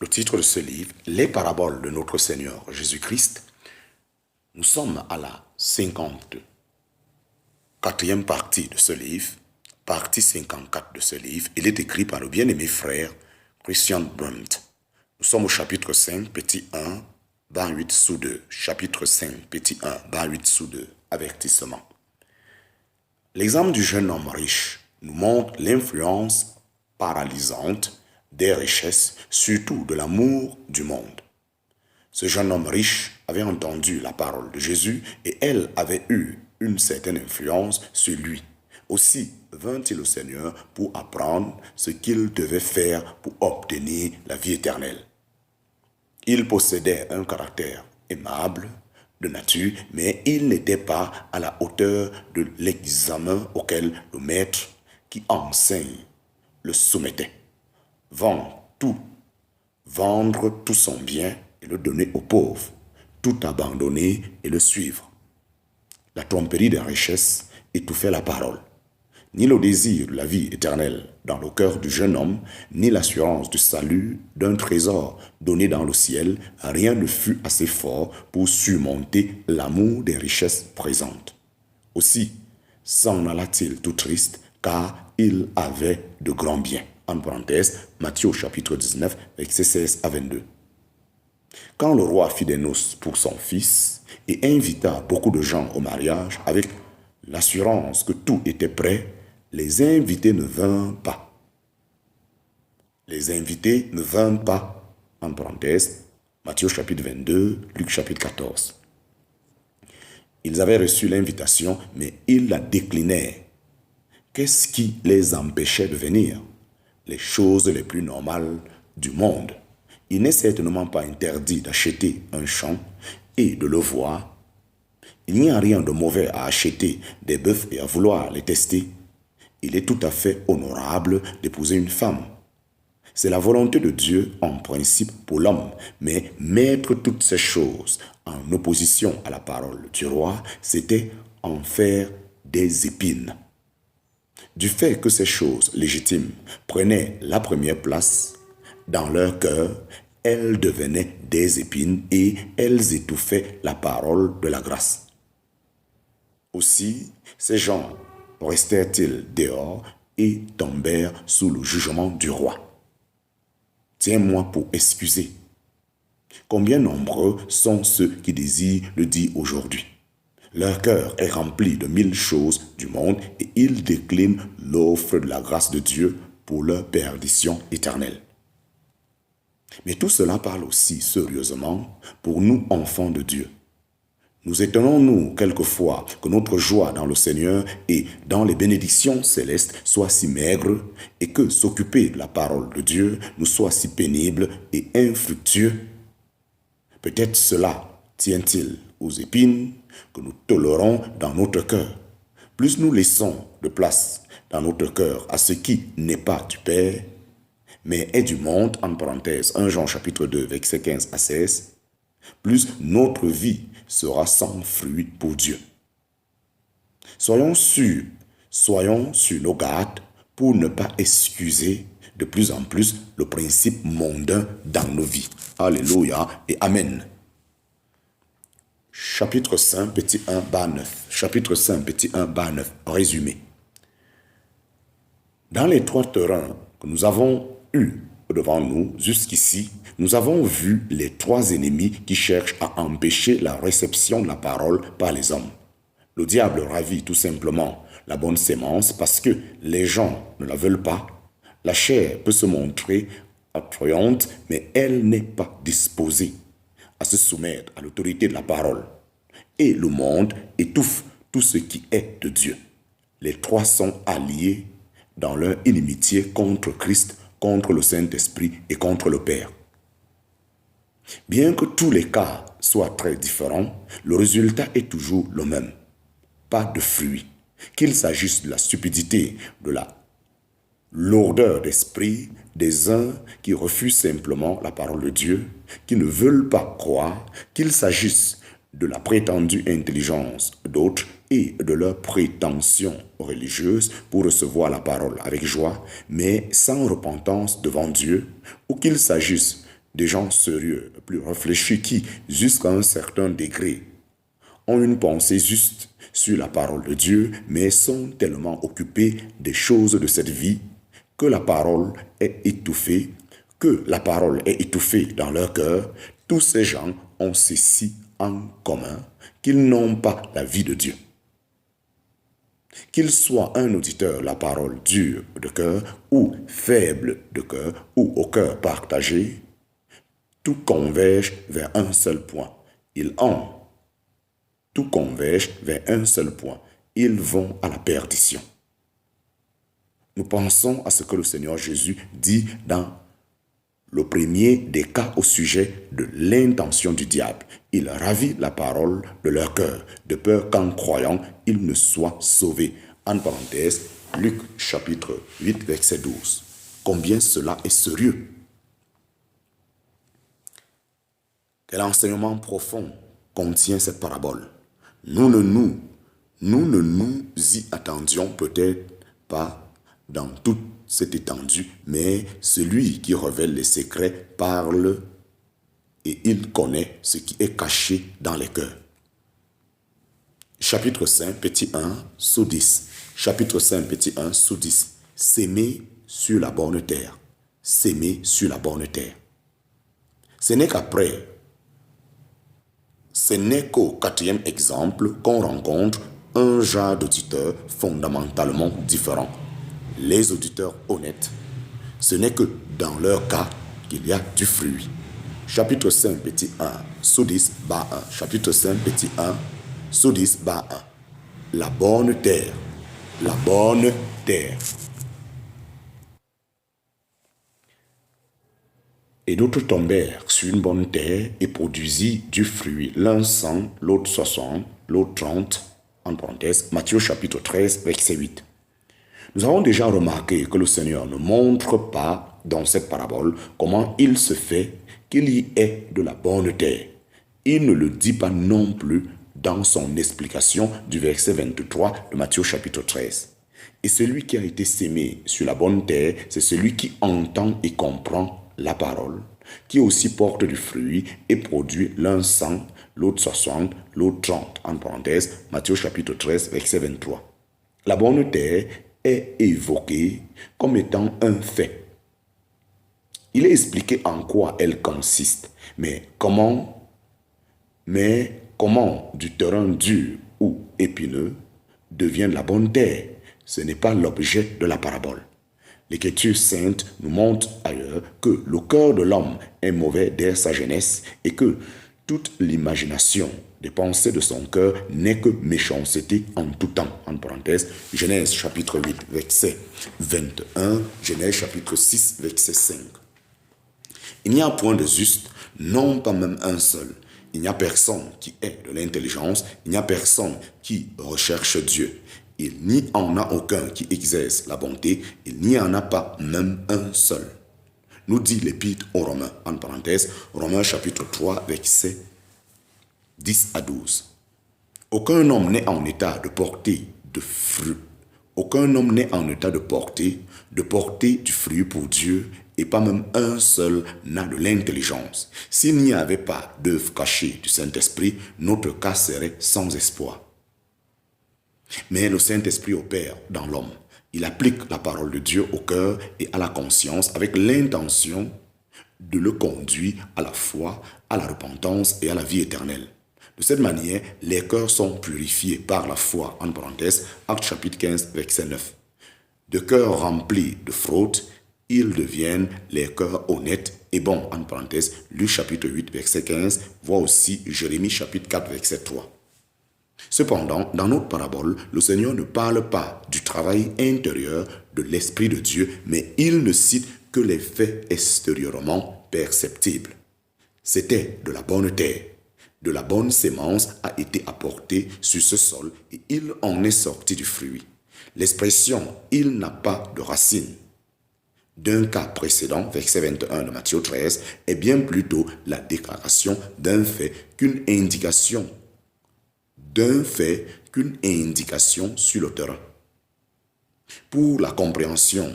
Le titre de ce livre, Les paraboles de notre Seigneur Jésus-Christ. Nous sommes à la 54e partie de ce livre, partie 54 de ce livre. Il est écrit par le bien-aimé frère Christian Brandt. Nous sommes au chapitre 5, petit 1, bas 8 sous 2. Chapitre 5, petit 1, bas 8 sous 2. Avertissement. L'exemple du jeune homme riche nous montre l'influence paralysante des richesses, surtout de l'amour du monde. Ce jeune homme riche avait entendu la parole de Jésus et elle avait eu une certaine influence sur lui. Aussi vint-il au Seigneur pour apprendre ce qu'il devait faire pour obtenir la vie éternelle. Il possédait un caractère aimable de nature, mais il n'était pas à la hauteur de l'examen auquel le maître qui enseigne le soumettait. Vendre tout son bien et le donner aux pauvres, tout abandonner et le suivre. La tromperie des richesses étouffait la parole. Ni le désir de la vie éternelle dans le cœur du jeune homme, ni l'assurance du salut d'un trésor donné dans le ciel, rien ne fut assez fort pour surmonter l'amour des richesses présentes. Aussi s'en alla-t-il tout triste, car il avait de grands biens. En parenthèse, Matthieu chapitre 19, versets 16 à 22. Quand le roi fit des noces pour son fils et invita beaucoup de gens au mariage avec l'assurance que tout était prêt, les invités ne vinrent pas. En parenthèse, Matthieu chapitre 22, Luc chapitre 14. Ils avaient reçu l'invitation, mais ils la déclinaient. Qu'est-ce qui les empêchait de venir? Les choses les plus normales du monde. Il n'est certainement pas interdit d'acheter un champ et de le voir. Il n'y a rien de mauvais à acheter des bœufs et à vouloir les tester. Il est tout à fait honorable d'épouser une femme. C'est la volonté de Dieu en principe pour l'homme, mais mettre toutes ces choses en opposition à la parole du roi, c'était en faire des épines. Du fait que ces choses légitimes prenaient la première place dans leur cœur, elles devenaient des épines et elles étouffaient la parole de la grâce. Aussi, ces gens restèrent-ils dehors et tombèrent sous le jugement du roi. Tiens-moi pour excuser. Combien nombreux sont ceux qui désirent le dire aujourd'hui? Leur cœur est rempli de 1000 choses du monde et ils déclinent l'offre de la grâce de Dieu pour leur perdition éternelle. Mais tout cela parle aussi sérieusement pour nous enfants de Dieu. Nous étonnons-nous quelquefois que notre joie dans le Seigneur et dans les bénédictions célestes soit si maigre et que s'occuper de la parole de Dieu nous soit si pénible et infructueux. Peut-être cela tient-il aux épines que nous tolérons dans notre cœur. Plus nous laissons de place dans notre cœur à ce qui n'est pas du Père, mais est du monde, en parenthèse, 1 Jean chapitre 2, versets 15 à 16, plus notre vie sera sans fruit pour Dieu. Soyons sur nos gardes pour ne pas excuser de plus en plus le principe mondain dans nos vies. Alléluia et Amen. Chapitre 5, petit 1, bas 9. Chapitre 5, petit 1, bas 9. Résumé. Dans les trois terrains que nous avons eus devant nous, jusqu'ici, nous avons vu les trois ennemis qui cherchent à empêcher la réception de la parole par les hommes. Le diable ravit tout simplement la bonne sémence parce que les gens ne la veulent pas. La chair peut se montrer attrayante, mais elle n'est pas disposée à se soumettre à l'autorité de la parole. Et le monde étouffe tout ce qui est de Dieu. Les trois sont alliés dans leur inimitié contre Christ, contre le Saint-Esprit et contre le Père. Bien que tous les cas soient très différents, le résultat est toujours le même. Pas de fruit. Qu'il s'agisse de la stupidité, de la lourdeur d'esprit des uns qui refusent simplement la parole de Dieu, qui ne veulent pas croire, qu'il s'agisse de la prétendue intelligence d'autres et de leur prétention religieuse pour recevoir la parole avec joie, mais sans repentance devant Dieu, ou qu'il s'agisse des gens sérieux, plus réfléchis, qui, jusqu'à un certain degré, ont une pensée juste sur la parole de Dieu, mais sont tellement occupés des choses de cette vie que la parole est étouffée, dans leur cœur. Tous ces gens ont ceci en commun, qu'ils n'ont pas la vie de Dieu. Qu'il soit un auditeur, la parole dure de cœur ou faible de cœur ou au cœur partagé, tout converge vers un seul point. Tout converge vers un seul point. Ils vont à la perdition. Nous pensons à ce que le Seigneur Jésus dit dans le premier des cas au sujet de l'intention du diable. Il ravit la parole de leur cœur, de peur qu'en croyant, ils ne soient sauvés. En parenthèse, Luc chapitre 8, verset 12. Combien cela est sérieux. Quel enseignement profond contient cette parabole. Nous ne nous y attendions peut-être pas dans toute cette étendue, mais celui qui révèle les secrets parle et il connaît ce qui est caché dans les cœurs. Chapitre 5, petit 1, sous 10. Chapitre 5, petit 1, sous 10. S'aimer sur la bonne terre. S'aimer sur la bonne terre. Ce n'est qu'au quatrième exemple qu'on rencontre un genre d'auditeurs fondamentalement différents. Les auditeurs honnêtes, ce n'est que dans leur cas qu'il y a du fruit. Chapitre 5, petit 1, sous 10, bas 1. Chapitre 5, petit 1, sous 10, bas 1. La bonne terre. La bonne terre. Et d'autres tombèrent sur une bonne terre et produisit du fruit, l'un 100, l'autre 60, l'autre 30, en parenthèse, Matthieu chapitre 13, verset 8. Nous avons déjà remarqué que le Seigneur ne montre pas dans cette parabole comment il se fait qu'il y ait de la bonne terre. Il ne le dit pas non plus dans son explication du verset 23 de Matthieu chapitre 13. Et celui qui a été sémé sur la bonne terre, c'est celui qui entend et comprend la parole, qui aussi porte du fruit et produit l'un 100, l'autre 60, l'autre 30, en parenthèse, Matthieu chapitre 13, verset 23. La bonne terre est évoquée comme étant un fait. Il est expliqué en quoi elle consiste, mais comment du terrain dur ou épineux devient la bonne terre, ce n'est pas l'objet de la parabole. L'Écriture sainte nous montre ailleurs que le cœur de l'homme est mauvais dès sa jeunesse et que toute l'imagination des pensées de son cœur n'est que méchanceté en tout temps. En parenthèse, Genèse chapitre 8, verset 21, Genèse chapitre 6, verset 5. Il n'y a point de juste, non pas même un seul. Il n'y a personne qui ait de l'intelligence, il n'y a personne qui recherche Dieu. Il n'y en a aucun qui exerce la bonté, il n'y en a pas même un seul. Nous dit l'Épître aux Romains, en parenthèse, Romains chapitre 3, verset 10 à 12. Aucun homme n'est en état de porter de fruit. Aucun homme n'est en état de porter du fruit pour Dieu, et pas même un seul n'a de l'intelligence. S'il n'y avait pas d'œuvre cachée du Saint-Esprit, notre cas serait sans espoir. Mais le Saint-Esprit opère dans l'homme. Il applique la parole de Dieu au cœur et à la conscience avec l'intention de le conduire à la foi, à la repentance et à la vie éternelle. De cette manière, les cœurs sont purifiés par la foi, en parenthèse, Actes chapitre 15, verset 9. De cœurs remplis de fraude, ils deviennent les cœurs honnêtes et bons, en parenthèse, Luc chapitre 8, verset 15, voit aussi Jérémie chapitre 4, verset 3. Cependant, dans notre parabole, le Seigneur ne parle pas du travail intérieur de l'Esprit de Dieu, mais il ne cite que les faits extérieurement perceptibles. C'était de la bonne terre. De la bonne sémence a été apportée sur ce sol et il en est sorti du fruit. L'expression « il n'a pas de racine » d'un cas précédent, verset 21 de Matthieu 13, est bien plutôt la déclaration d'un fait qu'une indication sur le terrain. Pour la compréhension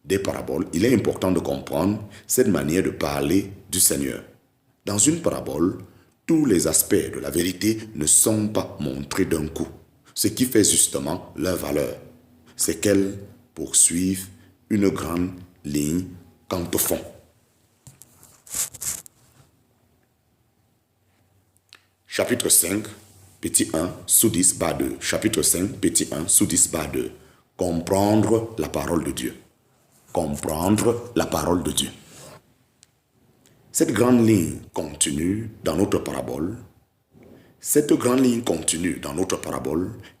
des paraboles, il est important de comprendre cette manière de parler du Seigneur. Dans une parabole, tous les aspects de la vérité ne sont pas montrés d'un coup. Ce qui fait justement leur valeur, c'est qu'elles poursuivent une grande ligne quant au fond. Chapitre 5, petit 1, sous 10, bas 2. Chapitre 5, petit 1, sous 10, bas 2. Comprendre la parole de Dieu. Comprendre la parole de Dieu. Cette grande ligne contenue dans notre parabole,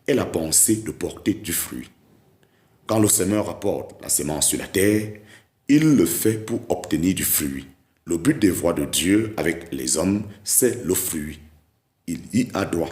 est la pensée de porter du fruit. Quand le semeur apporte la semence sur la terre, il le fait pour obtenir du fruit. Le but des voies de Dieu avec les hommes, c'est le fruit. Il y a droit.